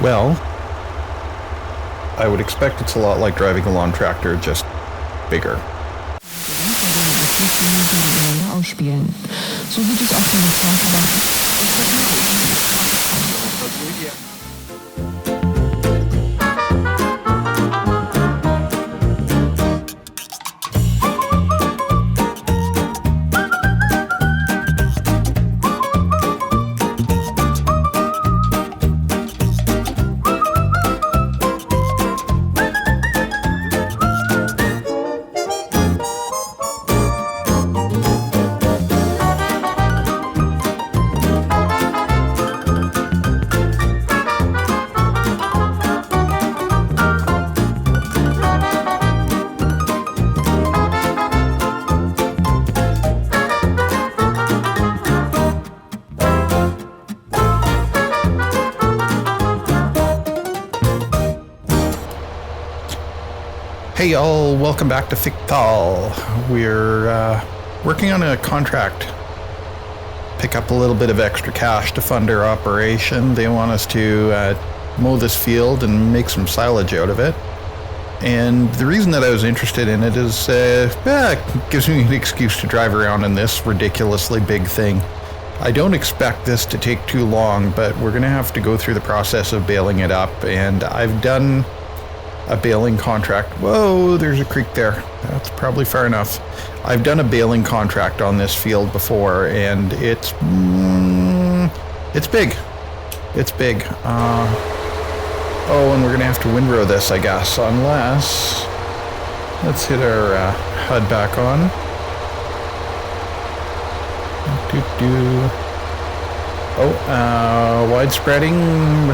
Well, I would expect it's a lot like driving a lawn tractor, just bigger. Ausspielen. So wird es auch von der Facharbeit. Hey y'all, welcome back to Fichthal. We're working on a contract. Pick up a little bit of extra cash to fund our operation. They want us to mow this field and make some silage out of it. And the reason that I was interested in it is it gives me an excuse to drive around in this ridiculously big thing. I don't expect this to take too long, but we're going to have to go through the process of baling it up. And I've done a baling contract. Whoa, there's a creek there. That's probably far enough. I've done a baling contract on this field before, and it's big. It's big. Oh, and we're gonna have to windrow this, I guess, unless let's hit our HUD back on. Oh, wide spreading.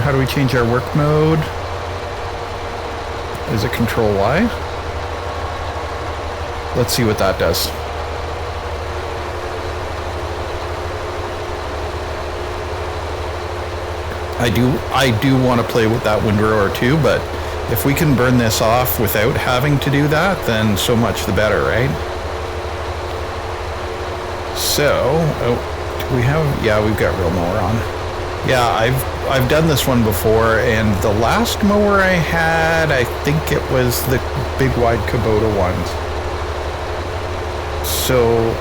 How do we change our work mode? Is it Control Y? Let's see what that does. I do want to play with that windrower too, but if we can burn this off without having to do that, then so much the better, right? So, do we have? Yeah, we've got real mower on. Yeah, I've done this one before, and the last mower I had, I think it was the big wide Kubota ones. So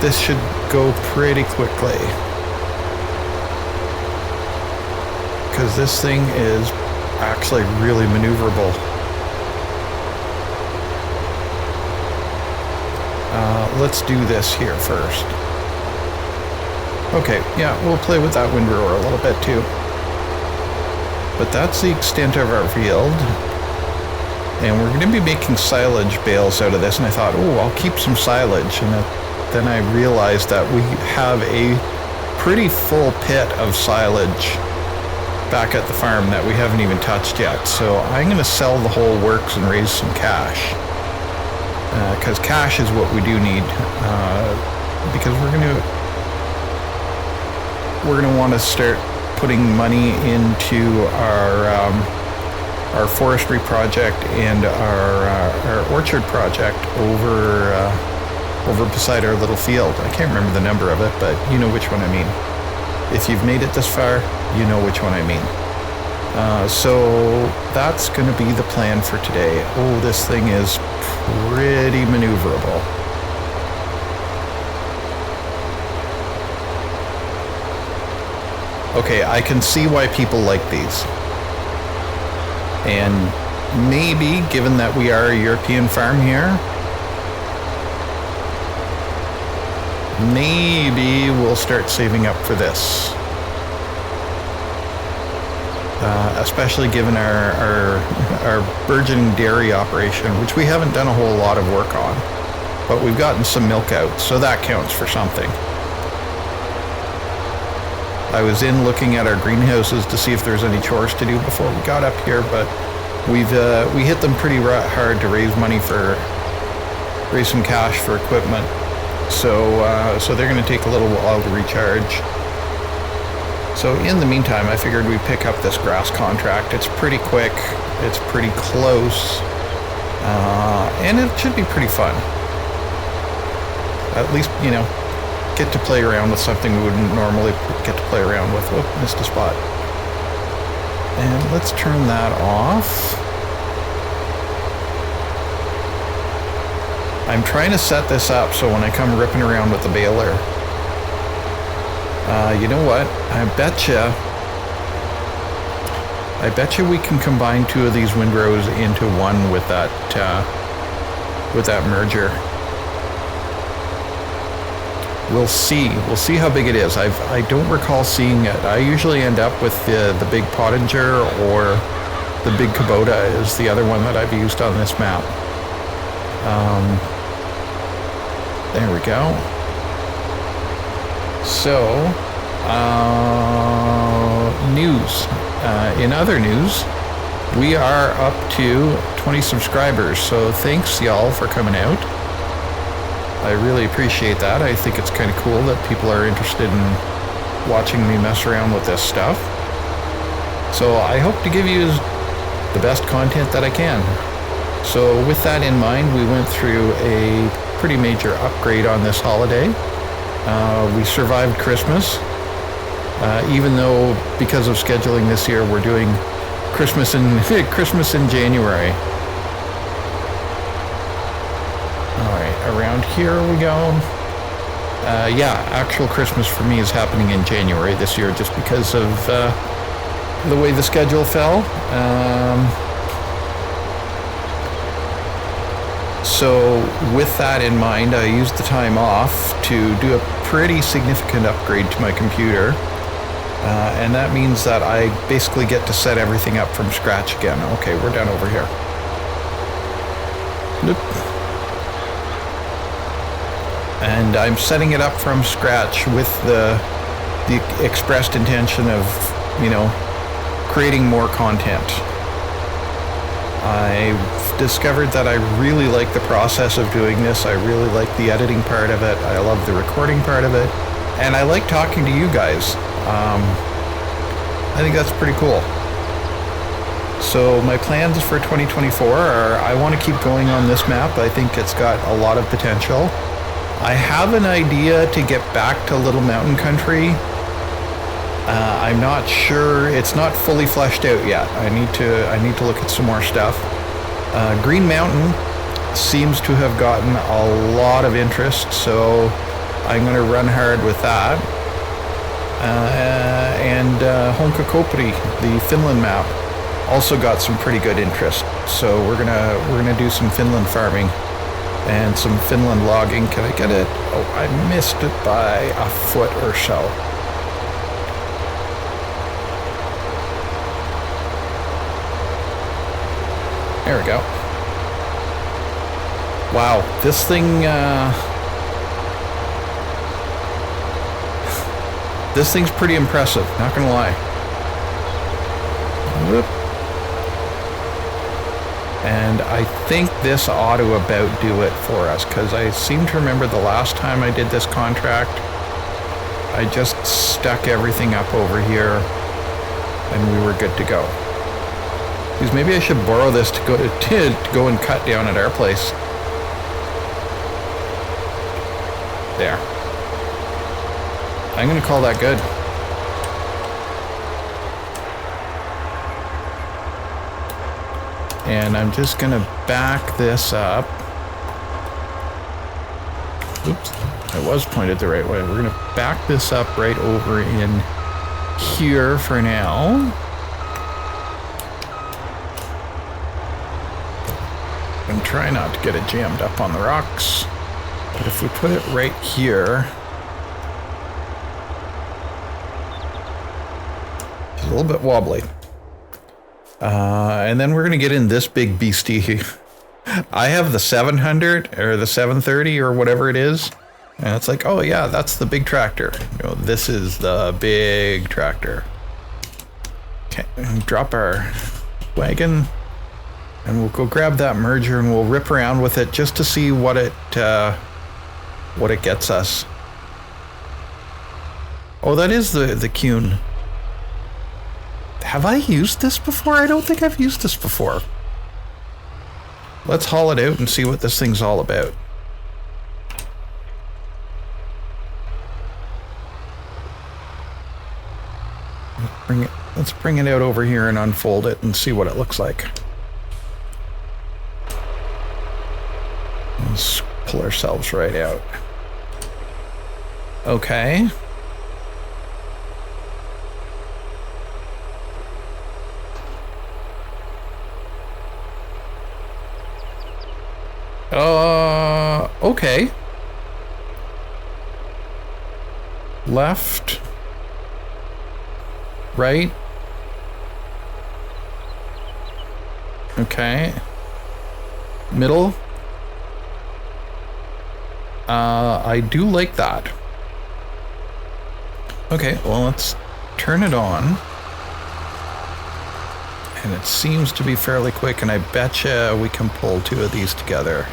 this should go pretty quickly, because this thing is actually really maneuverable. Let's do this here first. Okay, yeah, we'll play with that windrower a little bit too. But that's the extent of our field. And we're going to be making silage bales out of this. And I thought, oh, I'll keep some silage. And then I realized that we have a pretty full pit of silage back at the farm that we haven't even touched yet. So I'm going to sell the whole works and raise some cash. Because cash is what we do need. Because we're going to want to start putting money into our forestry project and our orchard project over beside our little field. I can't remember the number of it, but you know which one I mean. If you've made it this far, you know which one I mean. So that's going to be the plan for today. Oh, this thing is pretty maneuverable. Okay, I can see why people like these. And maybe, given that we are a European farm here, maybe we'll start saving up for this. Especially given our burgeoning dairy operation, which we haven't done a whole lot of work on. But we've gotten some milk out, so that counts for something. I was in looking at our greenhouses to see if there's any chores to do before we got up here, but we hit them pretty hard to raise some cash for equipment. So they're going to take a little while to recharge. So in the meantime, I figured we'd pick up this grass contract. It's pretty quick, it's pretty close, and it should be pretty fun. At least, you know, get to play around with something we wouldn't normally get to play around with. Whoop, missed a spot. And let's turn that off. I'm trying to set this up so when I come ripping around with the baler, you know what? I bet you we can combine two of these windrows into one with that merger. We'll see. We'll see how big it is. I don't recall seeing it. I usually end up with the big Pottinger, or the big Kubota is the other one that I've used on this map. There we go. So, news. In other news, we are up to 20 subscribers. So thanks y'all for coming out. I really appreciate that. I think it's kind of cool that people are interested in watching me mess around with this stuff. So I hope to give you the best content that I can. So with that in mind, we went through a pretty major upgrade on this holiday. We survived Christmas, even though because of scheduling this year, we're doing Christmas in January. Around here we go. Yeah, actual Christmas for me is happening in January this year just because of the way the schedule fell. So with that in mind, I used the time off to do a pretty significant upgrade to my computer. And that means that I basically get to set everything up from scratch again. Okay, we're done over here. Nope. And I'm setting it up from scratch with the expressed intention of, you know, creating more content. I've discovered that I really like the process of doing this. I really like the editing part of it. I love the recording part of it. And I like talking to you guys. I think that's pretty cool. So my plans for 2024 are I want to keep going on this map. I think it's got a lot of potential. I have an idea to get back to Little Mountain Country. I'm not sure. It's not fully fleshed out yet. I need to look at some more stuff. Green Mountain seems to have gotten a lot of interest, so I'm going to run hard with that. And Honkakopri, the Finland map, also got some pretty good interest. So we're gonna do some Finland farming and some Finland logging. Can I get it? Oh, I missed it by a foot or so. There we go. Wow, this thing, this thing's pretty impressive, not gonna lie. Whoop. And I think this ought to about do it for us, because I seem to remember the last time I did this contract, I just stuck everything up over here and we were good to go. Because maybe I should borrow this to go and cut down at our place. There. I'm going to call that good. And I'm just going to back this up. Oops, I was pointed the right way. We're going to back this up right over in here for now. And try not to get it jammed up on the rocks. But if we put it right here, it's a little bit wobbly. And then we're going to get in this big beastie. I have the 700 or the 730 or whatever it is. And it's like, oh yeah, that's the big tractor. You know, this is the big tractor. Okay, drop our wagon. And we'll go grab that merger and we'll rip around with it just to see what it gets us. Oh, that is the Kuhn. Have I used this before? I don't think I've used this before. Let's haul it out and see what this thing's all about. Let's bring it out over here and unfold it and see what it looks like. Let's pull ourselves right out. Okay. Okay. Left. Right. Okay. Middle. I do like that. Okay, well, let's turn it on. And it seems to be fairly quick, and I betcha we can pull two of these together.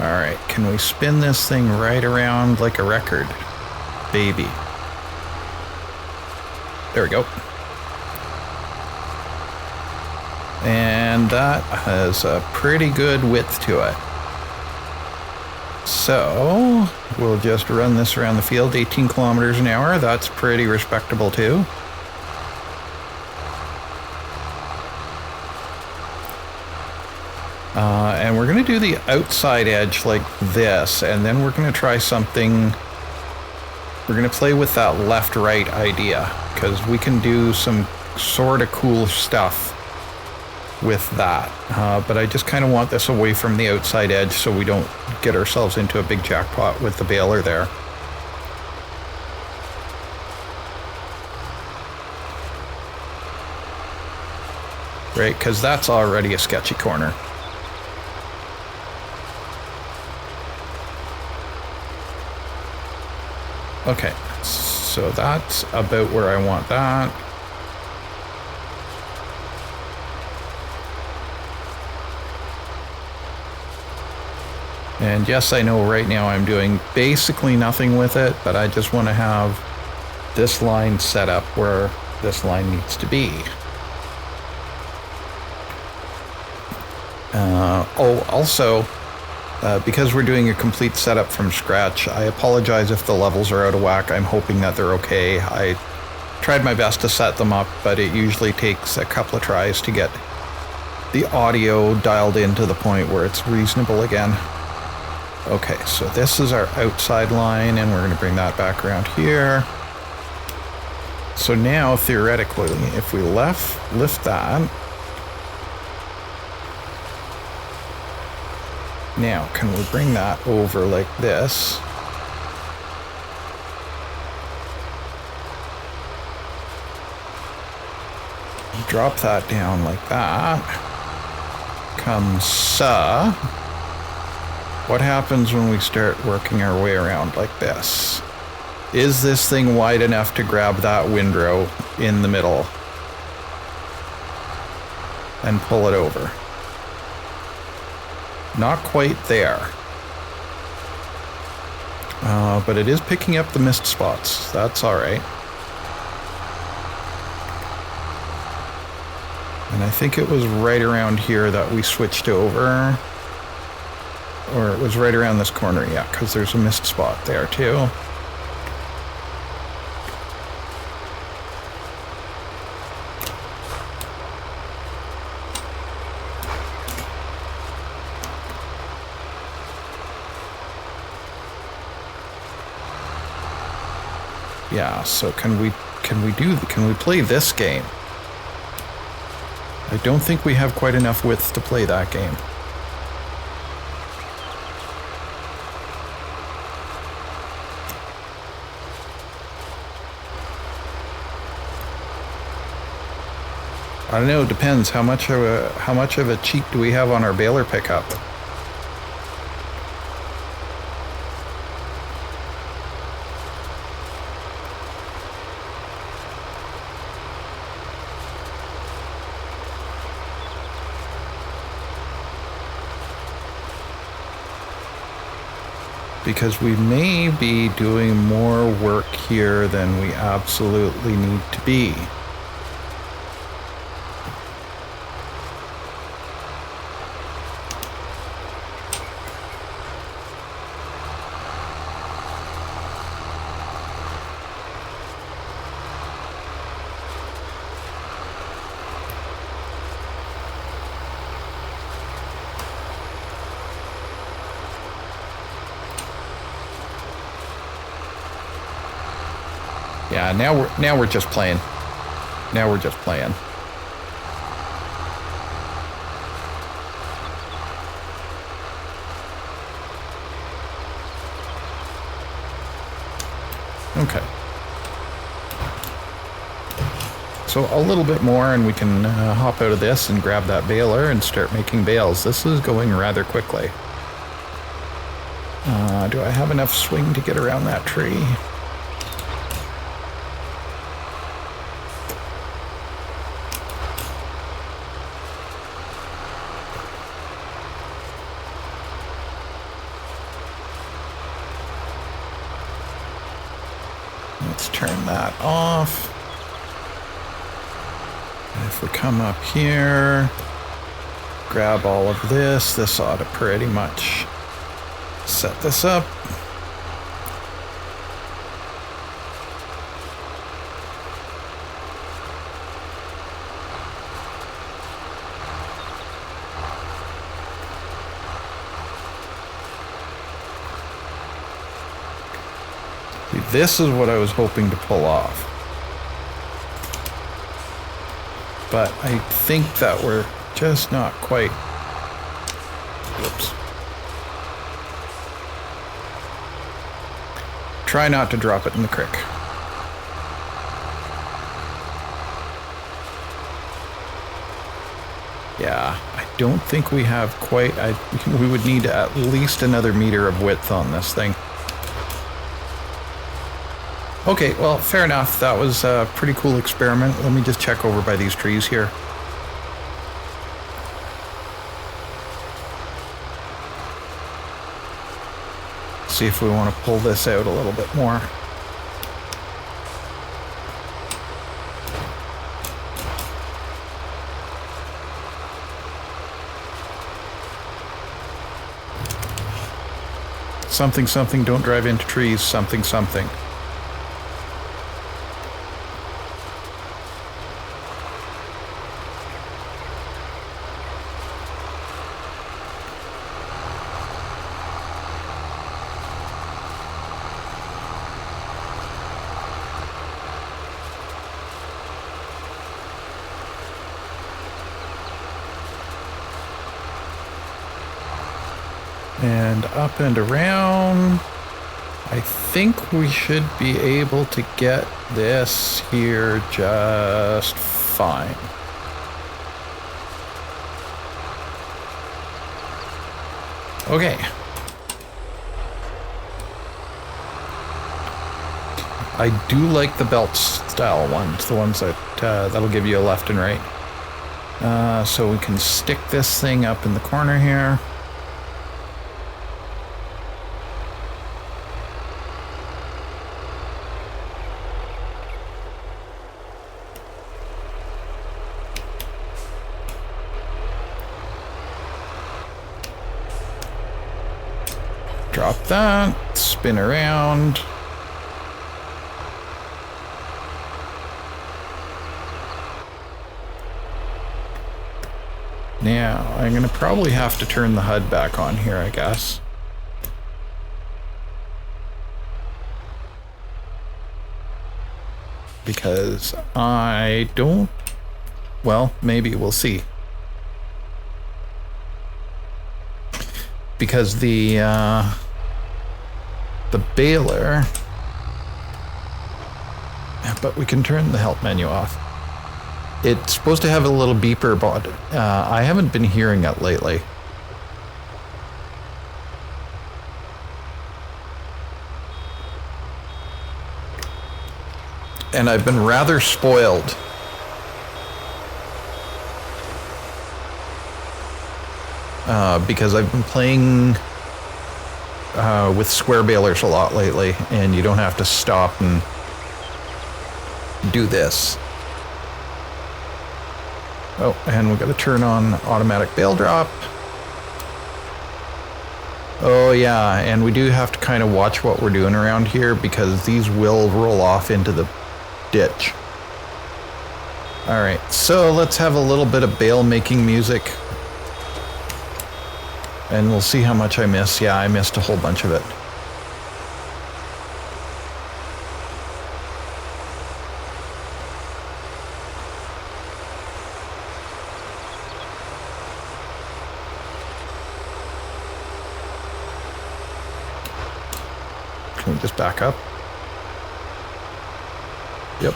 Alright, can we spin this thing right around like a record? Baby. There we go. And that has a pretty good width to it. So, we'll just run this around the field, 18 kilometers an hour. That's pretty respectable too. And we're going to do the outside edge like this, and then we're going to try something. We're going to play with that left-right idea, because we can do some sort of cool stuff with that. But I just kind of want this away from the outside edge so we don't get ourselves into a big jackpot with the baler there. Right, because that's already a sketchy corner. Okay, so that's about where I want that. And yes, I know right now I'm doing basically nothing with it, but I just want to have this line set up where this line needs to be. Also, because we're doing a complete setup from scratch, I apologize if the levels are out of whack. I'm hoping that they're okay. I tried my best to set them up, but it usually takes a couple of tries to get the audio dialed in to the point where it's reasonable again. Okay, so this is our outside line, and we're going to bring that back around here. So now, theoretically, if we lift that. Now, can we bring that over like this? Drop that down like that. Come so. What happens when we start working our way around like this? Is this thing wide enough to grab that windrow in the middle and pull it over? Not quite there. But it is picking up the mist spots. That's all right. And I think it was right around here that we switched over. Or it was right around this corner, yeah, because there's a mist spot there too. Yeah, so can we play this game? I don't think we have quite enough width to play that game. I don't know, it depends. How much of a cheat do we have on our baler pickup? because we may be doing more work here than we absolutely need to be. Yeah, now we're just playing. Now we're just playing. Okay. So a little bit more and we can hop out of this and grab that baler and start making bales. This is going rather quickly. Do I have enough swing to get around that tree? Let's turn that off. And if we come up here, grab all of this, this ought to pretty much set this up. This is what I was hoping to pull off. But I think that we're just not quite. Whoops. Try not to drop it in the creek. Yeah, I don't think we have quite. We would need at least another meter of width on this thing. Okay, well, fair enough. That was a pretty cool experiment. Let me just check over by these trees here. See if we want to pull this out a little bit more. Something, something, don't drive into trees, something, something. And up and around. I think we should be able to get this here just fine. Okay. I do like the belt style ones, the ones that that'll give you a left and right. So we can stick this thing up in the corner here. Drop that, spin around. Now, I'm going to probably have to turn the HUD back on here, I guess. Because I don't... Well, maybe we'll see. Because the baler... But we can turn the help menu off. It's supposed to have a little beeper, but I haven't been hearing it lately. And I've been rather spoiled. Because I've been playing with square balers a lot lately, and you don't have to stop and do this. Oh, and we've got to turn on automatic bale drop. Oh yeah, and we do have to kind of watch what we're doing around here because these will roll off into the ditch. All right, so let's have a little bit of bale making music. And we'll see how much I miss. Yeah, I missed a whole bunch of it. Can we just back up? Yep.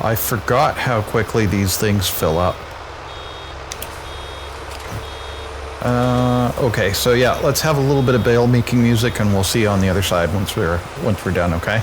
I forgot how quickly these things fill up. Okay, so yeah, let's have a little bit of bale making music and we'll see you on the other side once we're done, okay?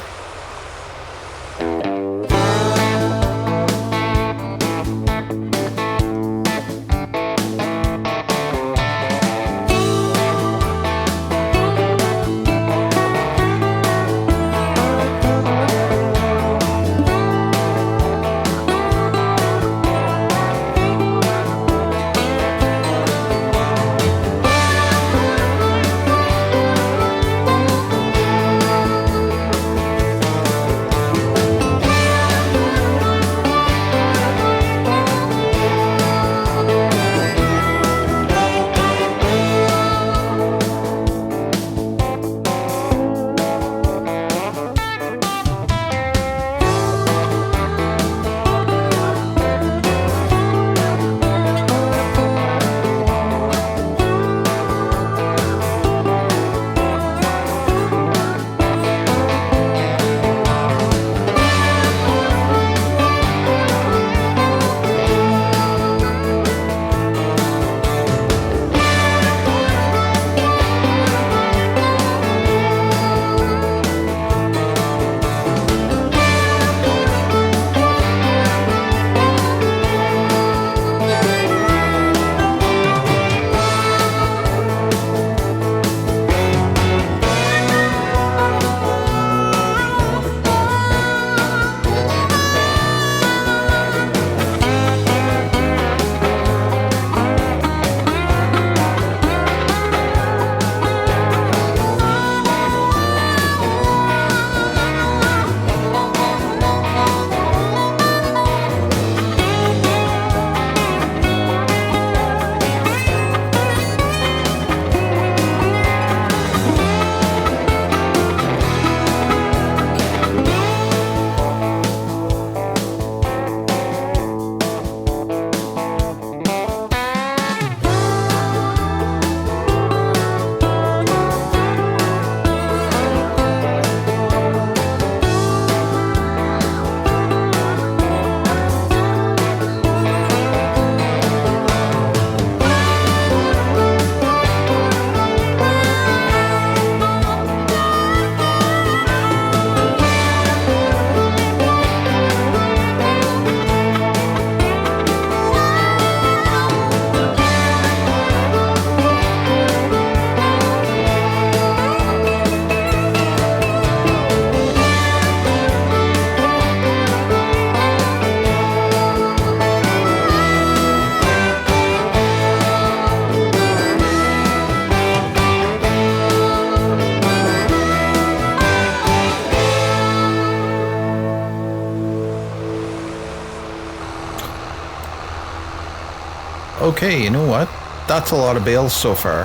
Okay, you know what? That's a lot of bales so far.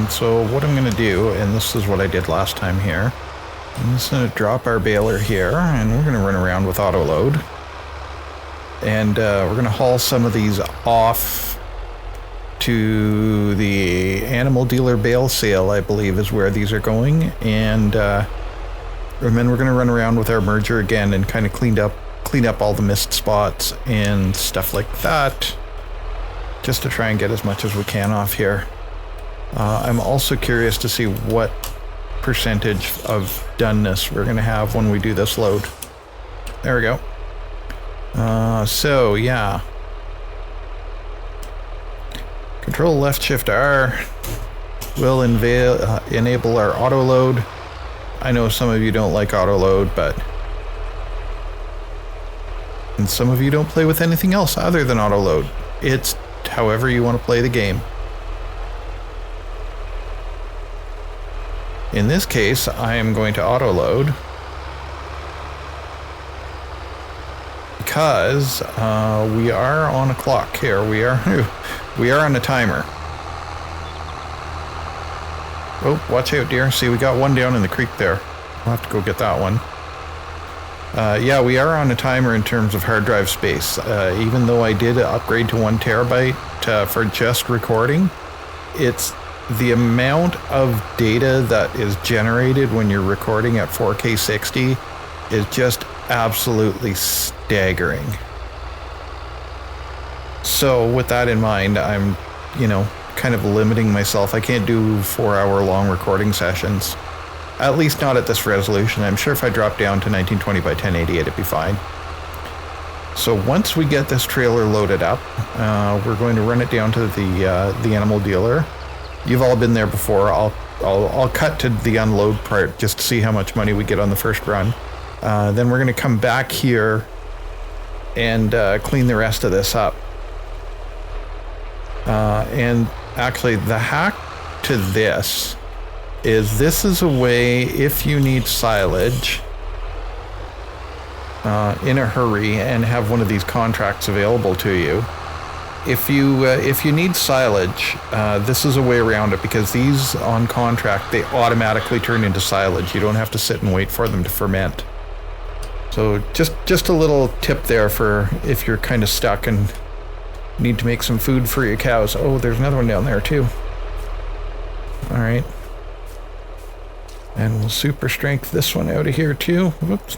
So what I'm going to do, and this is what I did last time here, I'm just going to drop our baler here, and we're going to run around with auto load. And we're going to haul some of these off to the animal dealer bale sale, I believe is where these are going. And then we're going to run around with our merger again and kind of clean up all the missed spots and stuff like that, just to try and get as much as we can off here. I'm also curious to see what percentage of doneness we're going to have when we do this load. There we go. So, yeah. Control left shift R will enable our auto load. I know some of you don't like auto load, and some of you don't play with anything else other than auto load. It's however you want to play the game. In this case, I am going to auto load because we are on a clock here. We are on a timer. Oh, watch out, dear. See, we got one down in the creek there. I'll have to go get that one. Yeah, we are on a timer in terms of hard drive space. Even though I did upgrade to 1 terabyte for just recording, it's the amount of data that is generated when you're recording at 4K 60 is just absolutely staggering. So with that in mind, I'm, kind of limiting myself. I can't do 4-hour-long recording sessions. At least not at this resolution. I'm sure if I drop down to 1920 by 1080, it'd be fine. So once we get this trailer loaded up, we're going to run it down to the animal dealer. You've all been there before. I'll cut to the unload part just to see how much money we get on the first run. Then we're going to come back here and clean the rest of this up. And actually, the hack to this is a way, if you need silage in a hurry and have one of these contracts available to you, if you need silage, this is a way around it, because these on contract, they automatically turn into silage. You don't have to sit and wait for them to ferment. So just a little tip there for if you're kind of stuck and need to make some food for your cows. Oh, there's another one down there too. All right. And we'll super strength this one out of here too. Whoops.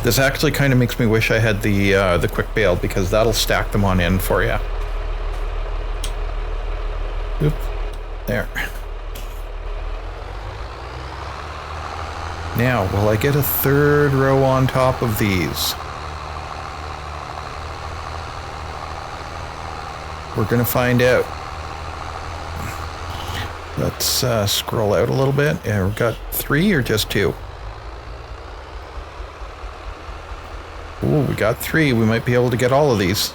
This actually kind of makes me wish I had the quick bale, because that'll stack them on in for you. Oop. There. Now, will I get a third row on top of these? We're going to find out. Let's scroll out a little bit. Yeah, we've got 3 or just 2? Ooh, we got 3. We might be able to get all of these.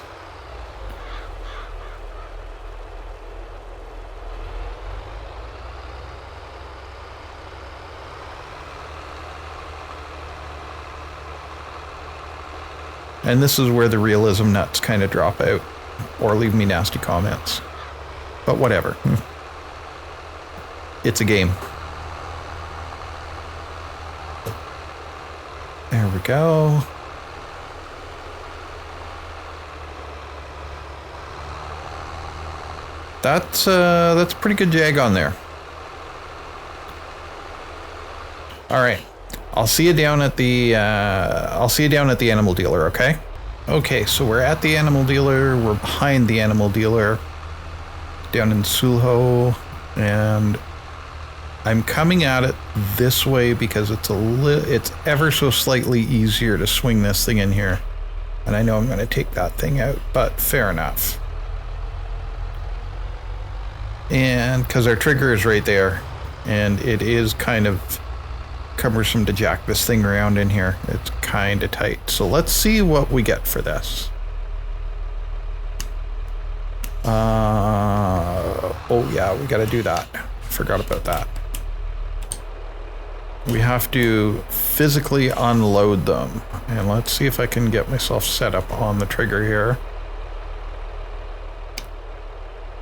And this is where the realism nuts kind of drop out, or leave me nasty comments. But whatever. It's a game. There we go. That's a pretty good jag on there. All right. I'll see you down at the animal dealer, okay? Okay, so we're at the animal dealer. We're behind the animal dealer down in Sulho, and I'm coming at it this way because it's ever so slightly easier to swing this thing in here. And I know I'm going to take that thing out, but fair enough. And because our trigger is right there, and it is kind of cumbersome to jack this thing around in here. It's kind of tight. So let's see what we get for this. Oh yeah, we got to do that. Forgot about that. We have to physically unload them. And let's see if I can get myself set up on the trigger here.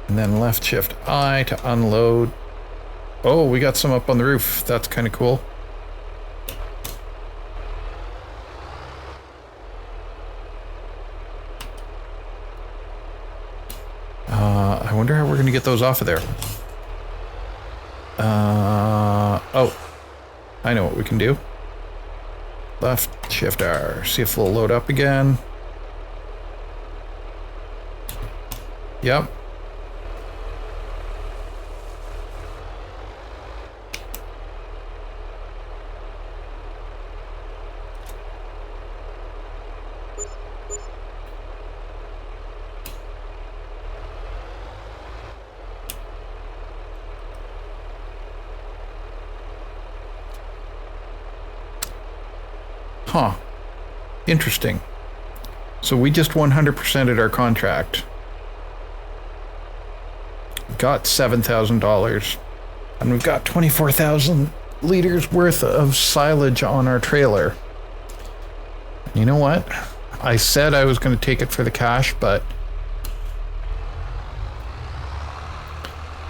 And then left shift I to unload. Oh, we got some up on the roof. That's kind of cool. I wonder how we're going to get those off of there. Oh, I know what we can do. Left shift R. See if we'll load up again. Yep. Huh. Interesting. So we just 100%ed our contract. Got $7,000. And we've got 24,000 liters worth of silage on our trailer. You know what? I said I was going to take it for the cash, but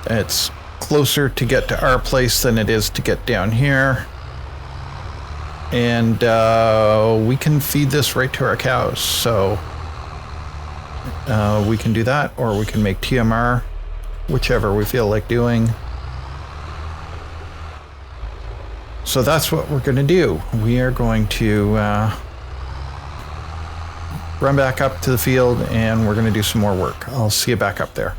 it's closer to get to our place than it is to get down here. And we can feed this right to our cows. So we can do that, or we can make TMR, whichever we feel like doing. So that's what we're going to do. We are going to run back up to the field and we're going to do some more work. I'll see you back up there.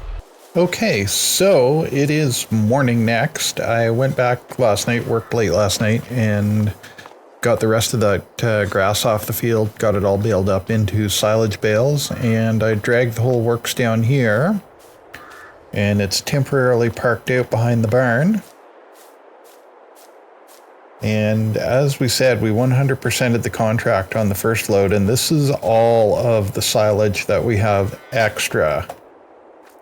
Okay, so it is morning next. I went back last night, worked late last night, and got the rest of that grass off the field, got it all baled up into silage bales, and I dragged the whole works down here, and it's temporarily parked out behind the barn. And as we said, we 100%ed the contract on the first load, and this is all of the silage that we have extra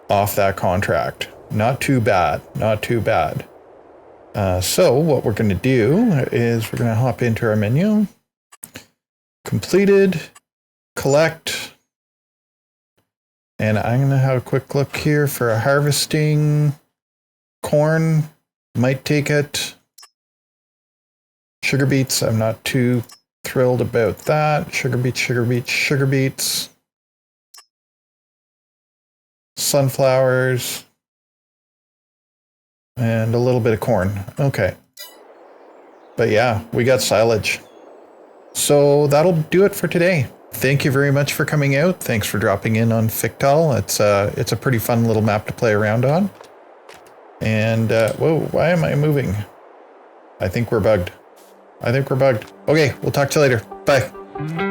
off that contract. Not too bad, not too bad. So what we're going to do is we're going to hop into our menu, completed, collect, and I'm going to have a quick look here for a harvesting. Corn, might take it. Sugar beets, I'm not too thrilled about that. Sugar beets, sugar beets, sugar beets. Sunflowers. And a little bit of corn. Okay. But yeah, we got silage. So that'll do it for today. Thank you very much for coming out. Thanks for dropping in on Fichthal. It's a pretty fun little map to play around on. And, whoa, why am I moving? I think we're bugged. Okay, we'll talk to you later. Bye.